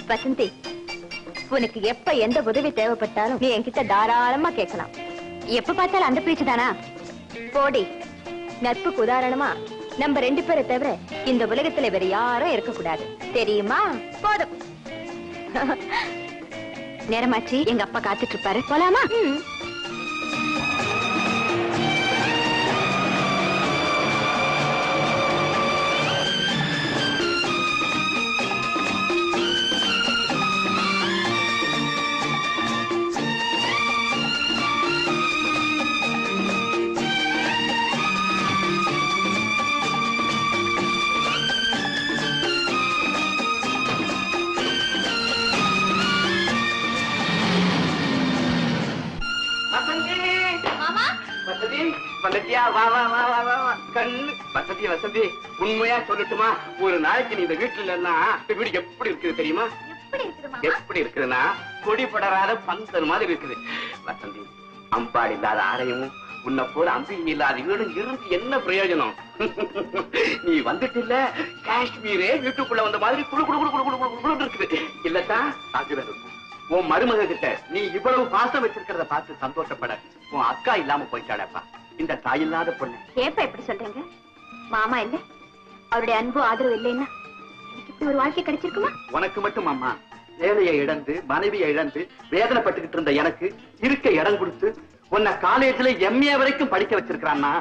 வசந்தி, உனக்கு எப்ப எந்த உதவி தேவைப்பட்டாலும் நீ என்கிட்ட தாராளமா கேட்கலாம். எப்ப பார்த்தாலும் அந்த பேச்சு தானா? போடி. நட்புக்கு உதாரணமா நம்ம 2 பேரை தவிர இந்த உலகத்துல வேற யாரும் இருக்கக்கூடாது, தெரியுமா? போதும். நேரமாச்சு, எங்க அப்பா காத்துட்டு இருப்பாரு, போலாமா? வசந்தி, உண்மையா சொல்லட்டுமா? ஒரு நாளைக்கு நீ இந்த வீட்டுல இல்லன்னா வீடு எப்படி இருக்குது தெரியுமா? எப்படி இருக்குதுன்னா கொடி படராத பந்தல் மாதிரி இருக்குது. வசந்தி, அம்பாடு இல்லாத ஆலயம், உன்னை போல அம்பிகை இல்லாத வீடும் இருந்து என்ன பிரயோஜனம்? நீ வந்துட்டு இல்ல, காஷ்மீரே வீட்டுக்குள்ள வந்த மாதிரி குழு குழு குழு குழு குழு குழு இருக்குது இல்லத்தான்? உன் மருமக கிட்ட நீ இவ்வளவு பாசம் வச்சிருக்கிறத பார்த்து சந்தோஷப்பட உன் அக்கா இல்லாம போயிட்டாளப்பா, இந்த தாயில்லாத பொண்ணு. ஏப்பா எப்படி சொல்றீங்க? மாமா இல்ல, அவருடைய அன்பு ஆதரவு இல்லைன்னா எனக்கு இப்படி ஒரு வாழ்க்கை கிடைச்சிருக்குமா? உனக்கு மட்டும் அம்மா, வேலையை இழந்து மனைவியை இழந்து வேதனைப்பட்டுக்கிட்டு இருந்த எனக்கு இருக்க இடம் கொடுத்து உன்னை காலேஜ்ல MA வரைக்கும் படிக்க வச்சிருக்கான்னா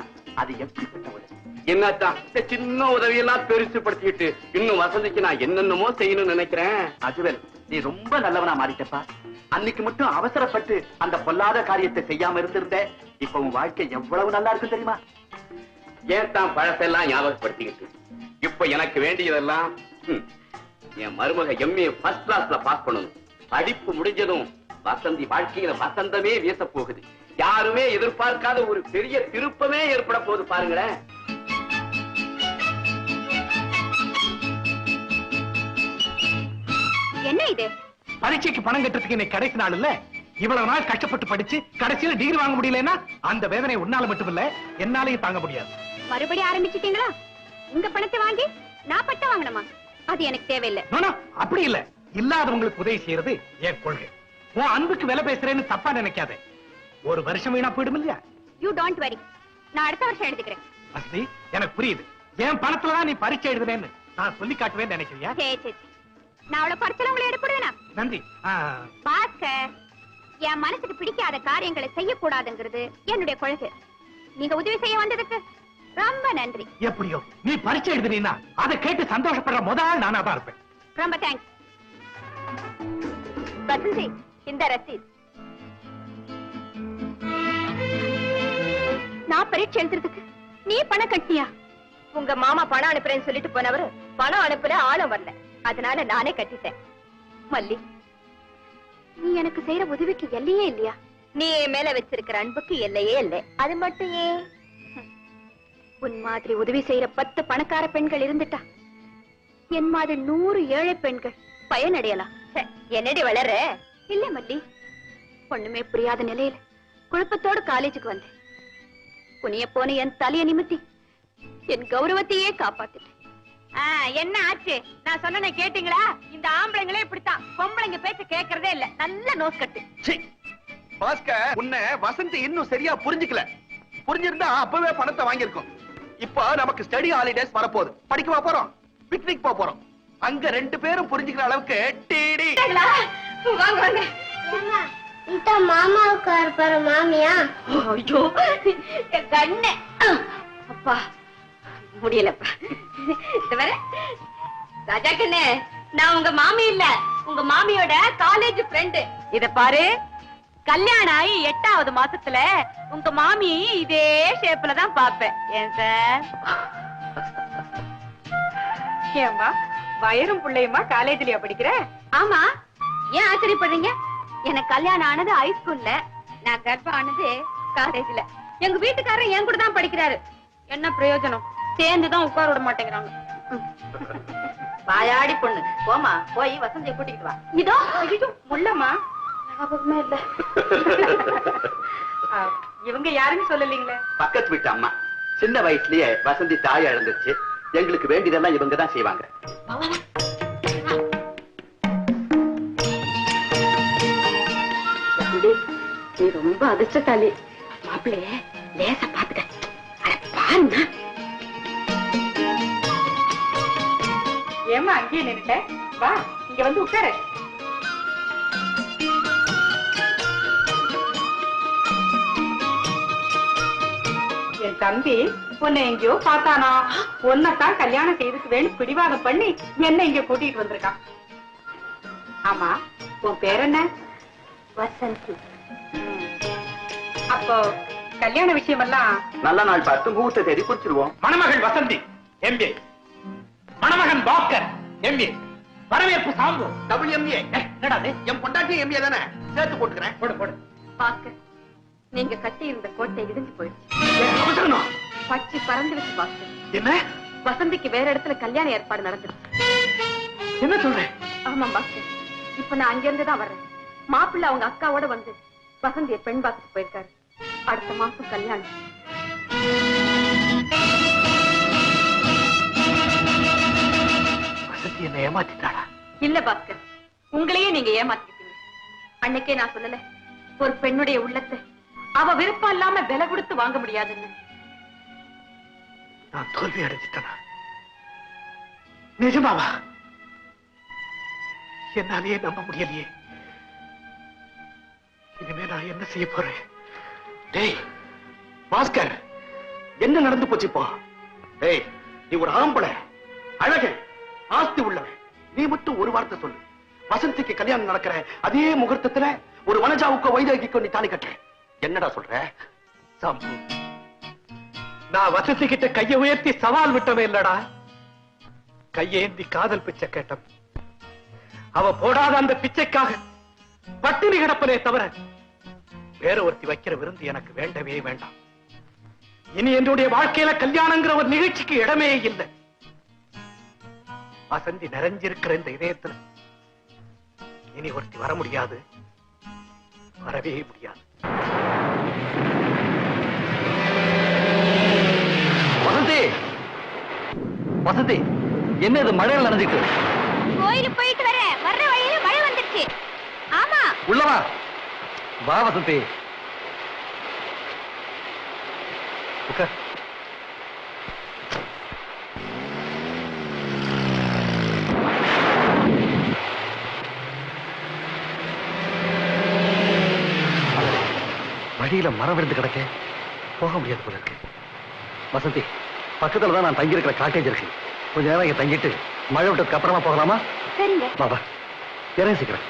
அது எப்படிப்பட்ட உதவி? என்னத்தான் சின்ன உதவியெல்லாம் பெருசு படுத்திக்கிட்டு இன்னும் வசதிக்கு நான் என்னென்னமோ செய்யணும்னு நினைக்கிறேன். அஜுவல், நீ ரொம்ப நல்லவனா மாறிட்டப்பா. அன்னைக்கு மட்டும் அவசரப்பட்டு அந்த பொல்லாத காரியத்தை செய்யாம இருந்திருந்த இப்ப உன் வாழ்க்கை எவ்வளவு நல்லா இருக்கும் தெரியுமா? ஏன் தான் பழசெல்லாம் ஞாபகப்படுத்திக்கிட்டு இப்ப எனக்கு வேண்டியதெல்லாம் என் மருமக MA ஃபர்ஸ்ட் கிளாஸ்ல பாஸ் பண்ணணும். படிப்பு முடிஞ்சதும் வசந்தி வாழ்க்கையில வசந்தமே வீச போகுது. யாருமே எதிர்பார்க்காத ஒரு பெரிய திருப்பமே ஏற்பட போகுது பாருங்களேன். என்ன இது? பரீட்சைக்கு பணம் கட்டுறதுக்கு இன்னைக்கு கடைசி நாள் இல்ல? இவ்வளவு நாள் கஷ்டப்பட்டு படிச்சு கடைசியில டிகிரி வாங்க முடியலன்னா அந்த வேதனை உன்னால மட்டும் இல்ல, என்னாலையும் தாங்க முடியாது. மறுபடியும் ஆரம்பிச்சிட்டீங்களா? உங்க பணத்தை வாங்கி நான் பட்டம் வாங்கணுமா? அது எனக்கு தேவையில்லை. அப்படி இல்ல, இல்லாதவங்களுக்கு உதவி செய்யறது என் கொள்கை. உன் அன்புக்கு விலை பேசுறேன்னு தப்பா நினைக்காத. ஒரு வருஷம் வீணா போயிடும் இல்லையா? யூ டோன்ட் வரி, நான் அடுத்த வருஷம் எழுதிக்கிறேன். வசதி, எனக்கு புரியுது. என் பணத்துலதான் நீ பரீட்சை எழுதுனேன்னு நான் சொல்லி காட்டுவேன்னு நினைக்கிறியா? நான் அவளை பரிசல உங்களை எடுப்படுவேனா? நன்றி. பாஸ்கர், என் மனசுக்கு பிடிக்காத காரியங்களை செய்யக்கூடாதுங்கிறது என்னுடைய கொள்கை. நீங்க உதவி செய்ய வந்ததுக்கு ரொம்ப நன்றி. எப்படியோ நீ பரீட்சை எழுதுனீன்னா அதை கேட்டு சந்தோஷப்படுற முதல் நானா தான் இருப்பேன். ரொம்ப தேங்க்ஸ். வசந்தி, இந்த ரசீது. நான் பரீட்சை எழுதுறதுக்கு நீ பணம் கட்டியா? உங்க மாமா பணம் அனுப்புறேன்னு சொல்லிட்டு போனவரு பணம் அனுப்புல, ஆளும் வரல. அதனால நானே கட்டிட்டேன். மல்லி, நீ எனக்கு செய்யற உதவிக்கு எல்லையே இல்லையா? நீ மேல வச்சிருக்கிற அன்புக்கு எல்லையே இல்லை. அது மட்டும் ஏன்? உன் மாதிரி உதவி செய்யற 10 பணக்கார பெண்கள் இருந்துட்டா என் மாதிரி 100 ஏழை பெண்கள் பயனடையலாம். என்னடி வளர? இல்ல மல்லி, ஒண்ணுமே புரியாத நிலையில குழப்பத்தோடு காலேஜுக்கு வந்தேன். புனிய போன என் தலைய நிமித்தி என் கௌரவத்தையே காப்பாத்திட்டேன். என்ன ஆச்சு? நான் சொன்ன கேட்டீங்களா? இந்த ஆம்பளைங்களே இப்படித்தான், பொம்பளைங்க பேச்ச கேட்கறதே இல்ல. நல்ல நோஸ் கட்டு. பாஸ்கர், உன்னை வசந்தி இன்னும் சரியா புரிஞ்சுக்கல. புரிஞ்சிருந்தா அப்பவே பணத்தை வாங்கியிருக்கோம். இப்ப நமக்கு ஸ்டடி ஹாலிடேஸ் வரப்போகுது. படிக்க போறோம், பிக்னிக் போறோம். அங்க 2 பேரும் புரிஞ்சுக்கிற அளவுக்கு டிடி. வாங்க வாங்க. இந்த மாமாவுக்கு இருப்பாரு மாமியா? ஐயோ கண்ணே, அப்பா முடியலப்பா. ராஜா கண்ணே, நான் உங்க மாமி இல்ல, உங்க மாமியோட காலேஜ் ஃப்ரெண்டு. இத பாரு, கல்யாணம் ஆகி 8வது மாசத்துல உங்க மாமி இதே ஷேப்ல தான் பாப்பேன். ஏன் சார்? ஏமா வயரும் பிள்ளையுமா காலேஜ்லயா படிக்கிற? ஆமா. ஏன் ஆச்சரியப்படுறீங்க? எனக்கு கல்யாணம் ஆனது ஹைஸ்கூல்ல, நான் கர்ப்பம் ஆனது காலேஜ்ல. எங்க வீட்டுக்காரர் என் கூட தான் படிக்கிறாரு. என்ன பிரயோஜனம்? சேர்ந்துதான் உட்கார விட மாட்டேங்கிறாங்க. வாயாடி பொண்ணு, போமா போய் வசந்தியை கூட்டிக்கிட்டு வா. இதோ ஐயோ முள்ளம்மா, ஞாபகமே இல்ல. இவங்க யாருன்னு சொல்லலீங்களே? பக்கத்து வீட்டு அம்மா. சின்ன வயசுலயே வசந்தி தாய் இழந்துச்சு. எங்களுக்கு வேண்டியதெல்லாம் இவங்க தான் செய்வாங்க. நீ ரொம்ப அதிர்ஷ்டத்தாளி. மாப்பிள்ளைய லேச பாத்துக்க. பாருங்க. ஏமா அங்கேயே நின்னுட்ட? வா, இங்க வந்து உட்காரு. என் தம்பி உன்னை எங்கேயோ பார்த்தானா, உன்னைத்தான் கல்யாணம் செய்துக்குவேன்னு பிடிவாதம் பண்ணி என்ன இங்க கூட்டிட்டு வந்திருக்கான். ஆமா, உன் பேர் என்ன? வசந்தி. அப்போ கல்யாண விஷயம் எல்லாம் நல்ல நாள் பார்த்து முகூர்த்த தேதி குறிச்சிருவோம். மணமகள் வசந்தி MA, மணமகன் பாஸ்கர் MA, வரவேற்பு சாம்பு WMA. என்னடா என் பொண்டாட்டி MA தானே, சேர்த்து போட்டுக்கிறேன். போடு போடு. பாஸ்கர், நீங்க கட்டி இருந்த கோட்டை இடிஞ்சு போயிடுச்சு. பச்சி பறந்துடுச்சு பாஸ்கர். என்ன? வசந்திக்கு வேற இடத்துல கல்யாண ஏற்பாடு நடந்துருச்சு. என்ன சொல்றேன்? ஆமா பாஸ்கர், இப்ப நான் அங்க இருந்துதான் வர்றேன். மாப்பிள்ளை அவங்க அக்காவோட வந்து வசந்திய பெண் பார்த்துட்டு போயிருக்காரு. அடுத்த மாசம் கல்யாணம். வசந்தி என்ன ஏமாத்திட்டாளா? இல்ல பாஸ்கர், உங்களையே நீங்க ஏமாத்திட்டீங்க. அன்னைக்கே நான் சொல்லல, ஒரு பெண்ணுடைய உள்ளத்தை அவ விருப்பம் இல்லாம விலை கொடுத்து வாங்க முடியாதுன்னு. நான் தோல்வி அடைஞ்சிட்டனா? நிஜமாவா? என்னாலேயே நம்ப முடியலையே. இனிமே நான் என்ன செய்ய போறேன்? டேய் பாஸ்கர், என்ன நடந்து போச்சு இப்போ? டேய், நீ ஒரு ஆம்பளை, அழகு, ஆஸ்தி உள்ளவன். நீ மட்டும் ஒரு வார்த்தை சொல்லு, வசந்திக்கு கல்யாணம் நடக்கிற அதே முகூர்த்தத்துல ஒரு வனஜாவுக்கோ வைதேகிக்கோ நீ தாலி கட்டுற. என்னடா சொல்ற? சம்பு, நான் வசந்தி கிட்ட கையை உயர்த்தி சவால் விட்டவே இல்லடா, கையேந்தி காதல் பிச்சை கேட்ட. அவ போடாத அந்த பிச்சைக்காக பட்டினி கிடப்பனே தவிர வேற ஒருத்தி வைக்கிற விருந்து எனக்கு வேண்டவே வேண்டாம். இனி என்னுடைய வாழ்க்கையில கல்யாணங்கிற ஒரு நிகழ்ச்சிக்கு இடமே இல்லை. வசந்தி நிறைஞ்சிருக்கிற இந்த இதயத்துல இனி ஒருத்தி வர முடியாது, வரவே முடியாது. வசந்தி, வசந்தி, என்ன இது மழையில் நடந்துட்டு? கோயிலுக்கு போயிட்டு வர்ற வழியில மழை வந்துருச்சு. ஆமா, உள்ளவா வா வசந்தி. உட்கார். வழியில மரம் விழுந்து கிடக்க, போக முடியாது போல இருக்கு. வசந்தி, பக்கத்துல தான் நான் தங்கி இருக்கிற காட்டேஜ் இருக்கு. கொஞ்ச நேரம் இங்க தங்கிட்டு மழை விட்டதுக்கு அப்புறமா போகலாமா? சரிங்க. பாபா இறங்கி சீக்கிரம்.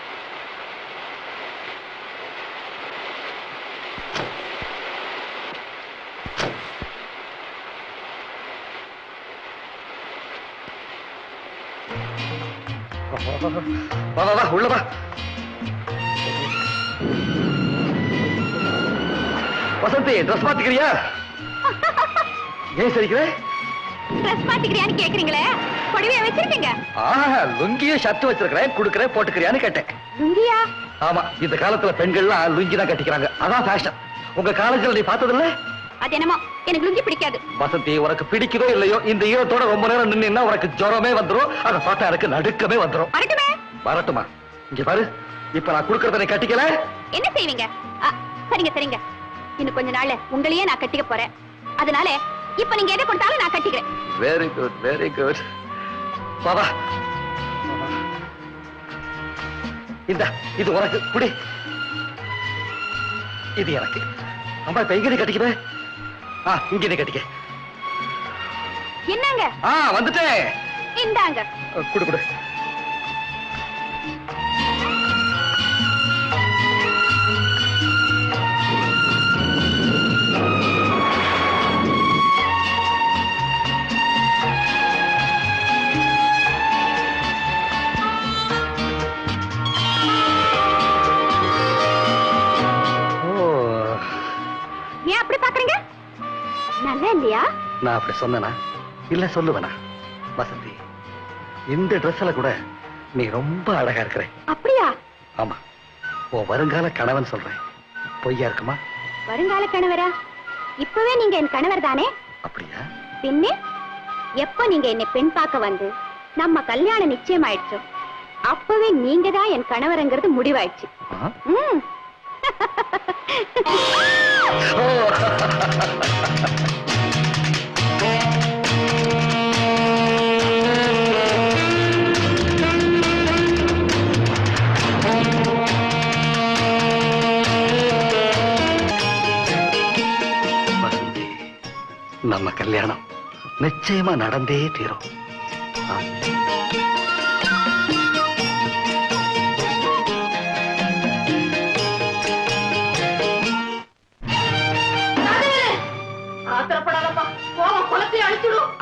வா வா வா, உள்ள வா. வசந்தி, ட்ரெஸ் மாத்திக்கிறியா? ஏன் சரிக்கிற? ட்ரெஸ் மாத்திக்கிறியான்னு கேக்குறீங்களே, புடவைய வச்சிருக்கீங்க? லுங்கியும் ஷர்ட் வச்சிருக்கிறேன், குடுக்கறேன், போட்டுக்கிறியான்னு கேட்டேன். லுங்கியா? ஆமா, இந்த காலத்துல பெண்கள்லாம் லுங்கி தான் கட்டிக்கிறாங்க, அதான் ஃபேஷன். உங்க காலேஜ்ல நீ பார்த்தது இல்ல? அது என்னமோ எனக்கு லுங்கி பிடிக்காது. வசந்தி, உனக்கு பிடிக்குதோ இல்லையோ, இந்த ஈரத்தோட ரொம்ப நேரம் நின்னா உனக்கு ஜுரமே வந்துரும். அதை பார்த்தா எனக்கு நடுக்கமே வந்துரும். வரட்டுமே? வரட்டுமா? இங்க பாரு, இப்ப நான் குடுக்கறத நீ கட்டிக்கல என்ன செய்வீங்க? சரிங்க சரிங்க, இன்னும் கொஞ்ச நாள்ல உங்களையே நான் கட்டிக்க போறேன். அதனால இப்ப நீங்க எதை கொடுத்தாலும் நான் கட்டிக்கிறேன். Very good, very good. பாபா, இந்த இது உனக்கு குடி, இது எனக்கு. அம்மா, இப்ப எங்க நீ கட்டிக்கவே? இங்க நீ கட்டிக்க. என்னங்க? வந்துட்டேன். இந்தாங்க. குடு குடு. ஏன் அப்படி பாக்குறீங்க? நல்லா இல்லையா? நான் அப்படி சொன்னேனா? இல்ல சொல்லுவேனா? வசந்தி, இந்த ட்ரெஸ்ல கூட நீ ரொம்ப அழகா இருக்கிற. அப்படியா? ஆமா, உன் வருங்கால கணவன் சொல்றேன். பொய்யா இருக்குமா? வருங்கால கணவரா? இப்பவே நீங்க என் கணவர் தானே? அப்படியா? பின்னே எப்ப நீங்க என்னை பெண் பார்க்க வந்து நம்ம கல்யாணம் நிச்சயம் ஆயிடுச்சோ அப்பவே நீங்க தான் என் கணவர்ங்கிறது முடிவாயிடுச்சு. வசந்தி, நம்ம கல்யாணம் நிச்சயமா நடந்தே தீரும். ஆ.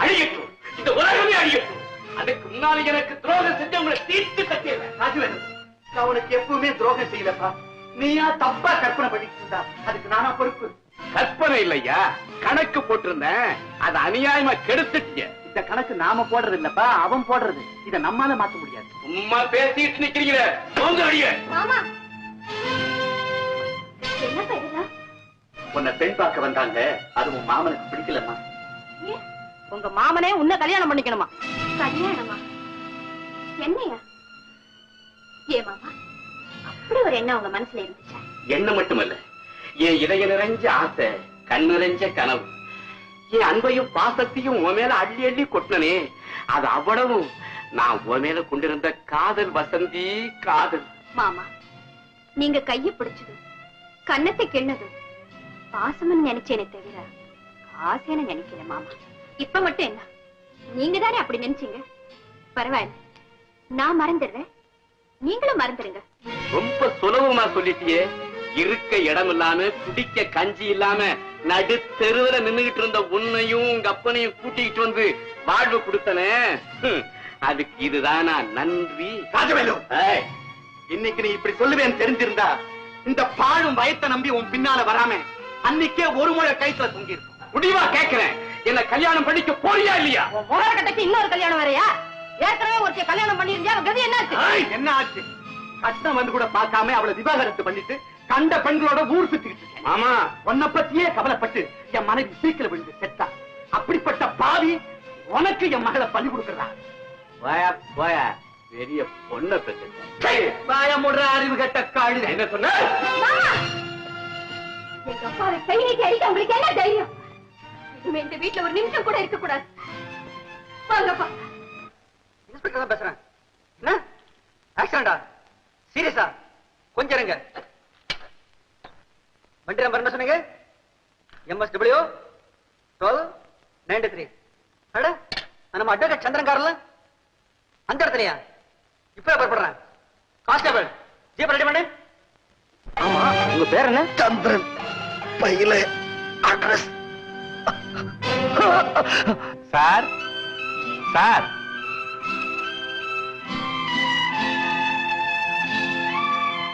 அழியட்டும், இந்த உலகமே அழியட்டும். அதுக்கு முன்னால எனக்கு துரோகம் செஞ்சவங்களை தீர்த்து கட்டிடுறேன். ராஜவேலு, நான் உனக்கு எப்பவுமே துரோகம் செய்யலப்பா. நீயா தப்பா கற்பனை பண்ணிட்டு இருந்தா அதுக்கு நானா பொறுப்பு? கற்பனை இல்லையா, கணக்கு போட்டிருந்தேன். அது அநியாயமா கெடுத்துட்டீங்க. இந்த கணக்கு நாம போடுறது இல்லப்பா, அவன் போடுறது. இத நம்மால மாத்த முடியாது. சும்மா பேசிட்டு நிக்கிறீங்களே, போங்க அடிய. மாமா என்ன இதெல்லாம்? உன்னை பெண் பார்க்க வந்தாங்க, அது உன் மாமனுக்கு பிடிக்கலம்மா. ஏன்? உங்க மாமனே உன்னை கல்யாணம் பண்ணிக்கணுமா? கல்யாணமா? என்னையா? ஏ மாமா, அப்படி ஒரு எண்ணம் உங்க மனசுல இருந்துச்சா? என்ன மட்டுமல்ல, என் இதய நிறைஞ்ச ஆசை, கண் நிறைஞ்ச கனவு. என் அன்பையும் பாசத்தையும் உன் மேல அள்ளி அள்ளி கொட்டினே, அது அவ்வளவும் நான் உன் மேல கொண்டிருந்த காதல். வசந்தி, காதல். மாமா, நீங்க கைய பிடிச்சது, கன்னத்தை கிண்ணது பாசம்னு நினைச்சேனே தவிர ஆசைன்னு நினைக்கல மாமா. இப்ப மட்டும் என்ன, நீங்க தானே அப்படி நினைச்சீங்க. பரவாயில்ல, நான் மறந்துடுறேன், நீங்களும் மறந்துடுங்க. ரொம்ப சுலபமா சொல்லிட்டியே. இருக்க இடம் இல்லாம, குடிக்க கஞ்சி இல்லாம, நடு தெருவுல நின்னுகிட்டு இருந்த உன்னையும் உங்க அப்பனையும் கூட்டிக்கிட்டு வந்து வாழ்வு கொடுத்தனே, அதுக்கு இதுதானா நன்றி? ராஜவேலு, ஏய், இன்னைக்கு நீ இப்படி சொல்லுவேன்னு தெரிஞ்சிருந்தா இந்த பாழும் வயத்தை நம்பி உன் பின்னால வராம அன்னைக்கே ஒரு முறை கைத்துல தொங்கி இருக்கும். முடிவா கேட்கிறேன், என்ன கல்யாணம் பண்ணிக்க போறியா இல்லையா? கட்டைக்கு இன்னொரு கல்யாணம் வரையா? ஏற்கனவே ஒரு கல்யாணம் பண்ணிருந்தா கதி என்னாச்சு? ஏய், என்ன ஆச்சு? கஷ்டம் வந்து கூட பார்க்காம அவளை விவாகரத்து பண்ணிட்டு கண்ட பெண்களோட ஊர் சுத்திக்கிட்டு இருக்கேன். மாமா, உன்னை பத்தியே கவலைப்பட்டு என் மனைவி சீக்கிரம் விழுந்து செத்தா. அப்படிப்பட்ட பாவி உனக்கு என் மகளை பலி கொடுக்கறா? போயா போயா, பெரிய பொண்ணை பெற்று வாயமுடுற அறிவு கட்ட காடு. என்ன சொன்ன? எங்க அப்பாவை கை நீட்டி அடிக்க உங்களுக்கு என்ன தைரியம்? இனிமே இந்த வீட்டுல ஒரு நிமிஷம் கூட இருக்க கூடாது. வாங்கப்பா. இன்ஸ்பெக்டர் தான் பேசுறேன். என்ன ஆக்சிடென்டா? சீரியஸா? கொஞ்சம் இருங்க. வண்டி நம்பர் என்ன சொன்னீங்க? MSW 1293. அட, நம்ம அட்வொகேட் சந்திரன் கார்ல அந்த இடத்துலயா? இப்ப படுறேன். கான்ஸ்டபிள் ஜீப் ரெடி பண்ணு. ஆமா, உங்க பேர் என்ன? சந்திரன். பையில அட்ரஸ். சார், சார்,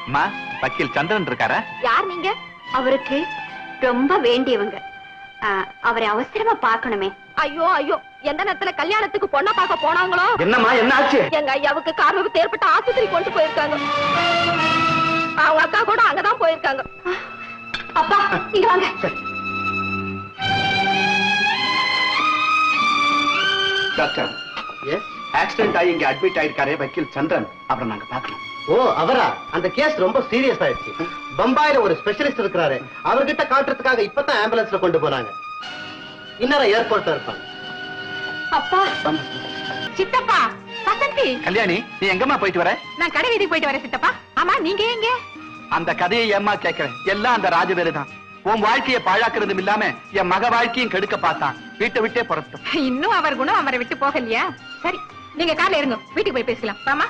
அம்மா, வக்கீல் சந்திரன் இருக்காரா? யார் நீங்க? அவருக்கு ரொம்ப வேண்டியவங்க. அவரை அவசரமா பார்க்கணுமே. ஐயோ ஐயோ, எந்த நேரத்துல கல்யாணத்துக்கு பொண்ணை பார்க்க போனாங்களோ. என்னம்மா, என்ன ஆச்சு? எங்க ஐயாவுக்கு கார் விபத்து ஏற்பட்ட ஆஸ்பத்திரி கொண்டு போயிருக்காங்க. அவங்க அக்கா கூட அங்கதான் போயிருக்காங்க. அப்பா, இங்க வாங்க. டாக்டர், ஆக்சிடென்ட் ஆகி இங்க அட்மிட் ஆயிருக்காரே வக்கீல் சந்திரன், அவரை நாங்க பார்க்கணும். ஓ, அவரா? அந்த கேஸ் ரொம்ப சீரியஸ் ஆயிடுச்சு. பம்பாயில ஒரு ஸ்பெஷலிஸ்ட் இருக்கிறாரு, அவர்கிட்ட காட்டுறதுக்காக இப்பதான் ஆம்புலன்ஸ்ல கொண்டு போறாங்க. இன்னும் ஏர்போர்ட்ல இருப்பாங்க. அப்பா, சித்தப்பா, வசந்தி. கல்யாணி, நீ எங்கம்மா போயிட்டு வர? நான் கடை வீதிக்கு போயிட்டு வரேன் சித்தப்பா. ஆமா, நீங்க எங்க? அந்த கதையை ஏம்மா கேட்கிறேன்? எல்லாம் அந்த ராஜவேலு தான். உன் வாழ்க்கையை பாழாக்குறதும் இல்லாம என் மக வாழ்க்கையும் கெடுக்க பார்த்தான். வீட்டை விட்டே புறப்பட்டோம். இன்னும் அவர் குணம் அவரை விட்டு போகலையா? சரி, நீங்க கார்ல இருங்க, வீட்டுக்கு போய் பேசலாம். ஆமா.